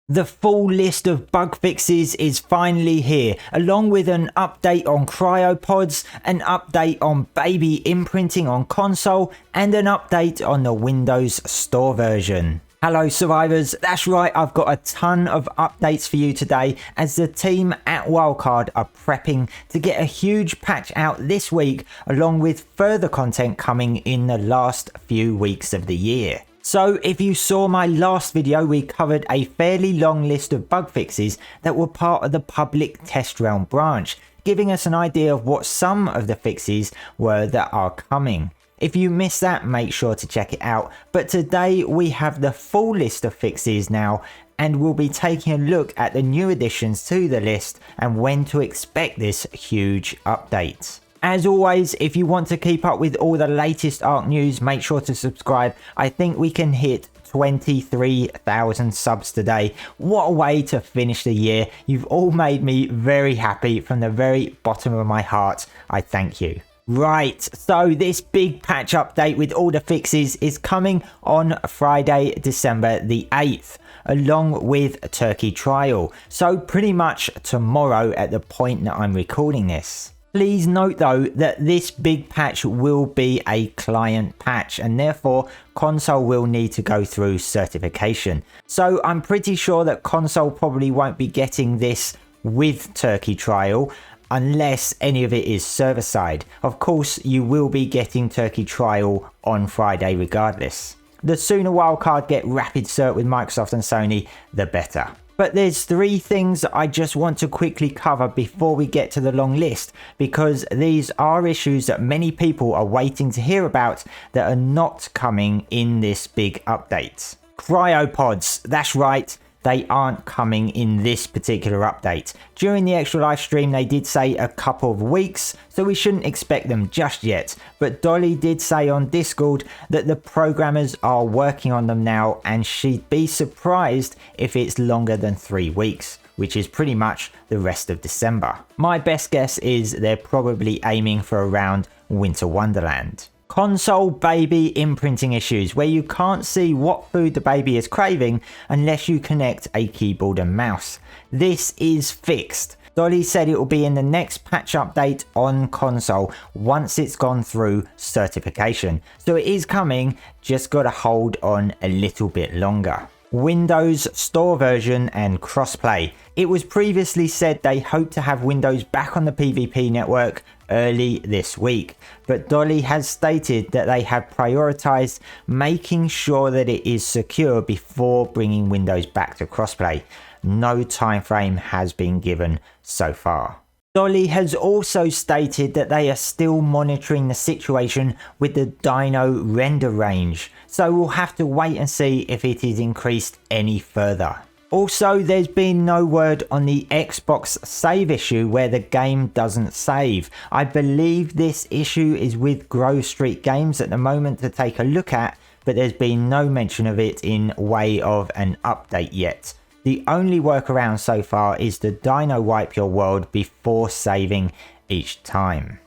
The full list of bug fixes is finally here, along with an update on CRYOPODS, an update on baby imprinting on console, and an update on the Windows Store version. Hello survivors, that's right, I've got a ton of updates for you today as the team at Wildcard are prepping to get a huge patch out this week, along with further content coming in the last few weeks of the year. So if you saw my last video, we covered a fairly long list of bug fixes that were part of the public test realm branch, giving us an idea of what some of the fixes were that are coming. If you missed that, make sure to check it out. But today we have the full list of fixes now, and we'll be taking a look at the new additions to the list and when to expect this huge update. As always, if you want to keep up with all the latest ARK news, make sure to subscribe. I think we can hit 23,000 subs today. What a way to finish the year. You've all made me very happy from the very bottom of my heart. I thank you. Right, so this big patch update with all the fixes is coming on Friday, December the 8th, along with Turkey Trial. So pretty much tomorrow at the point that I'm recording this. Please note though that this big patch will be a client patch and therefore console will need to go through certification. So I'm pretty sure that console probably won't be getting this with Turkey Trial unless any of it is server side. Of course you will be getting Turkey Trial on Friday regardless. The sooner Wildcard get rapid cert with Microsoft and Sony, the better. But there's three things that I just want to quickly cover before we get to the long list, because these are issues that many people are waiting to hear about that are not coming in this big update. CRYOPODS, that's right, they aren't coming in this particular update. During the extra live stream they did say a couple of weeks, so we shouldn't expect them just yet, but Dolly did say on Discord that the programmers are working on them now and she'd be surprised if it's longer than 3 weeks, which is pretty much the rest of December. My best guess is they're probably aiming for around Winter Wonderland. Console baby imprinting issues, where you can't see what food the baby is craving unless you connect a keyboard and mouse. This is fixed. Dolly said it will be in the next patch update on console once it's gone through certification. So it is coming, just gotta hold on a little bit longer. Windows Store version and crossplay. It was previously said they hope to have Windows back on the PvP network early this week, but Dolly has stated that they have prioritized making sure that it is secure before bringing Windows back to crossplay. No time frame has been given so far. Dolly has also stated that they are still monitoring the situation with the Dino render range, so we'll have to wait and see if it is increased any further. Also, there's been no word on the Xbox save issue where the game doesn't save. I believe this issue is with Grove Street Games at the moment to take a look at, but there's been no mention of it in way of an update yet. The only workaround so far is to Dino wipe your world before saving each time.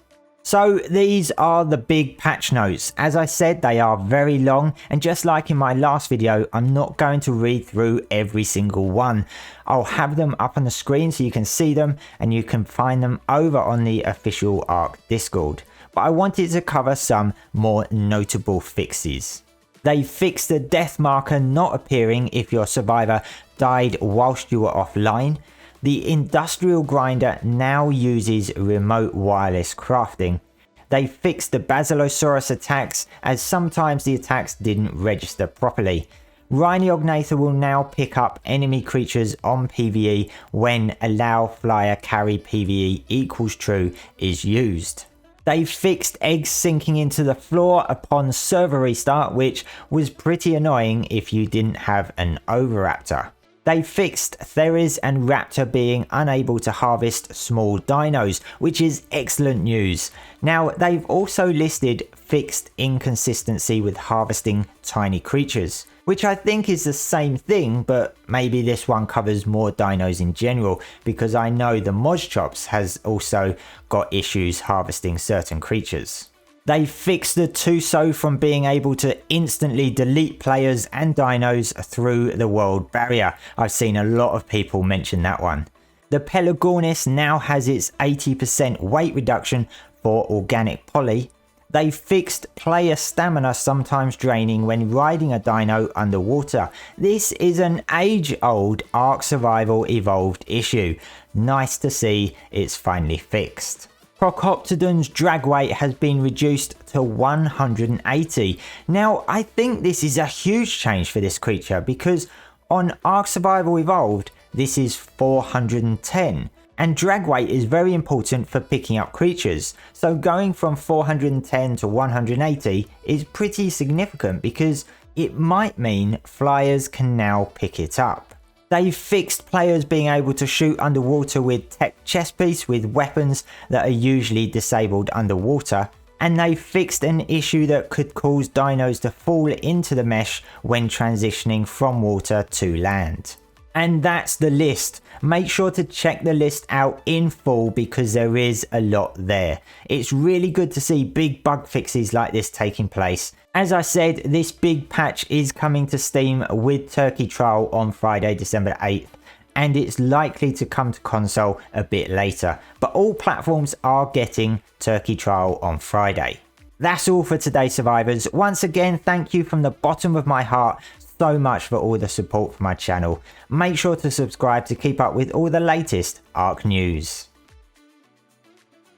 So these are the big patch notes. As I said, they are very long, and just like in my last video, I'm not going to read through every single one. I'll have them up on the screen so you can see them, and you can find them over on the official ARK Discord. But I wanted to cover some more notable fixes. They fixed the death marker not appearing if your survivor died whilst you were offline. The industrial grinder now uses remote wireless crafting. They fixed the Basilosaurus attacks, as sometimes the attacks didn't register properly. Rhiniognathor will now pick up enemy creatures on PvE when allow flyer carry PvE equals true is used. They fixed eggs sinking into the floor upon server restart, which was pretty annoying if you didn't have an Oviraptor. They fixed Theris and Raptor being unable to harvest small dinos, which is excellent news. Now, they've also listed fixed inconsistency with harvesting tiny creatures, which I think is the same thing, but maybe this one covers more dinos in general, because I know the Mozchops has also got issues harvesting certain creatures. They fixed the Tuso from being able to instantly delete players and dinos through the world barrier. I've seen a lot of people mention that one. The Pelagornis now has its 80% weight reduction for organic poly. They fixed player stamina sometimes draining when riding a dino underwater. This is an age-old ARK Survival Evolved issue. Nice to see it's finally fixed. Crocoptodon's drag weight has been reduced to 180. Now, I think this is a huge change for this creature because on ARK Survival Evolved, this is 410. And drag weight is very important for picking up creatures, so going from 410 to 180 is pretty significant because it might mean flyers can now pick it up. They've fixed players being able to shoot underwater with tech chest piece with weapons that are usually disabled underwater, and they fixed an issue that could cause dinos to fall into the mesh when transitioning from water to land. And that's the list. Make sure to check the list out in full because there is a lot there. It's really good to see big bug fixes like this taking place. As I said, this big patch is coming to Steam with Turkey Trial on Friday, December 8th, and it's likely to come to console a bit later. But all platforms are getting Turkey Trial on Friday. That's all for today, survivors. Once again, thank you from the bottom of my heart so much for all the support for my channel. Make sure to subscribe to keep up with all the latest ARK news.